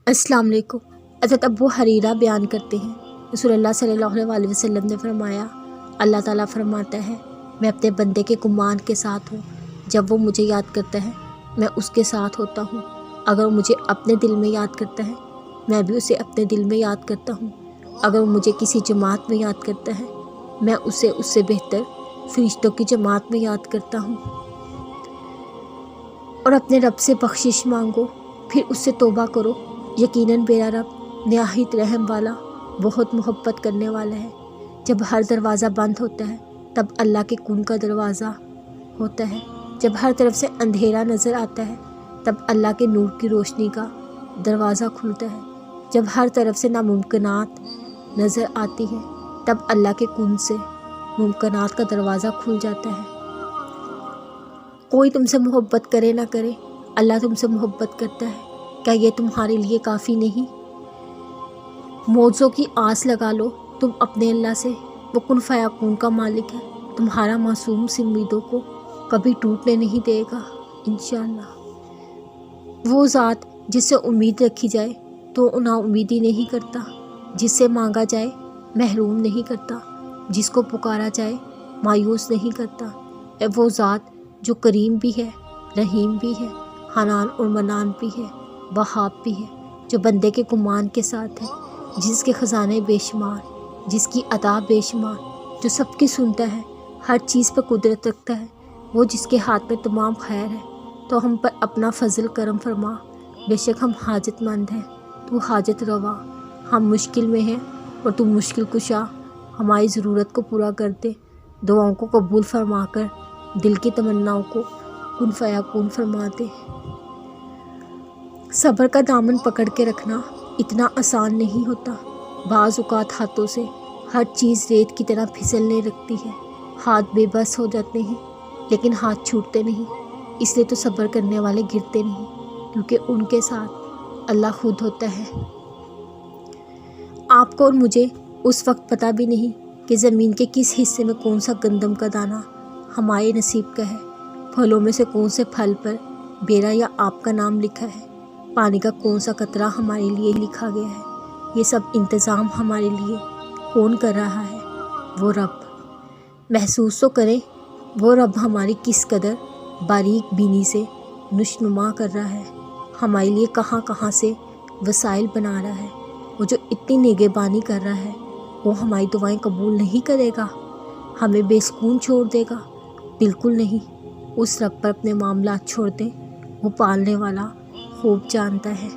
अस्सलाम वालेकुम। हज़रत अबू हरीरा बयान करते हैं, रसूलुल्लाह सल्लल्लाहु अलैहि वसल्लम ने फरमाया, अल्लाह ताला फरमाता है, मैं अपने बंदे के गुमान के साथ हूँ। जब वो मुझे याद करता है मैं उसके साथ होता हूँ। अगर वो मुझे अपने दिल में याद करता है मैं भी उसे अपने दिल में याद करता हूँ। अगर वो मुझे किसी जमात में याद करता है मैं उसे उससे बेहतर फरिश्तों की जमात में याद करता हूँ। और अपने रब से बख्शिश मांगो, फिर उससे तौबा करो। यकीनन मेरा रब निहायत रहम वाला, बहुत मोहब्बत करने वाला है। जब हर दरवाज़ा बंद होता है तब अल्लाह के कुन का दरवाज़ा होता है। जब हर तरफ से अंधेरा नज़र आता है तब अल्लाह के नूर की रोशनी का दरवाज़ा खुलता है। जब हर तरफ से नामुमकिनात नज़र आती है तब अल्लाह के कुन से मुमकिनात का दरवाज़ा खुल जाता है। कोई तुमसे मोहब्बत करे ना करे, अल्लाह तुमसे मोहब्बत करता है। क्या ये तुम्हारे लिए काफ़ी नहीं? मौज़ों की आस लगा लो तुम अपने अल्लाह से, वो कुन फयाकून का मालिक है। तुम्हारा मासूम सी उम्मीदों को कभी टूटने नहीं देगा इंशाअल्लाह। वो ज़ात जिससे उम्मीद रखी जाए तो नाउम्मीदी नहीं करता, जिससे मांगा जाए महरूम नहीं करता, जिसको पुकारा जाए मायूस नहीं करता। वो ज़ात जो करीम भी है, रहीम भी है, हनान और मनान भी है, वहाब भी है, जो बंदे के गुमान के साथ है, जिसके ख़जाने बेशुमार, जिसकी अता बेशुमार, जो सबकी सुनता है, हर चीज़ पर कुदरत रखता है, वो जिसके हाथ में तमाम खैर है। तो हम पर अपना फ़ज़ल करम फरमा, बेशक हम हाजतमंद हैं, तू हाजत रवा। हम मुश्किल में हैं और तू मुश्किल कुशा, हमारी ज़रूरत को पूरा कर दे। दुआओं को कबूल फरमा कर दिल की तमन्नाओं को कुन फयाकून फरमा दे। सब्र का दामन पकड़ के रखना इतना आसान नहीं होता। बाज़ औक़ात हाथों से हर चीज़ रेत की तरह फिसलने लगती है, हाथ बेबस हो जाते हैं लेकिन हाथ छूटते नहीं। इसलिए तो सब्र करने वाले गिरते नहीं, क्योंकि उनके साथ अल्लाह खुद होता है। आपको और मुझे उस वक्त पता भी नहीं कि ज़मीन के किस हिस्से में कौन सा गंदम का दाना हमारे नसीब का है, फलों में से कौन से फल पर मेरा या आपका नाम लिखा है, पानी का कौन सा कतरा हमारे लिए लिखा गया है। ये सब इंतज़ाम हमारे लिए कौन कर रहा है? वो रब। महसूस तो करें वो रब हमारी किस कदर बारीक बीनी से नुशनुमा कर रहा है, हमारे लिए कहाँ कहाँ से वसाइल बना रहा है। वो जो इतनी निगहबानी कर रहा है वो हमारी दुआएं कबूल नहीं करेगा, हमें बेसुकून छोड़ देगा? बिल्कुल नहीं। उस रब पर अपने मामला छोड़ दें, वो पालने वाला खूब जानता है।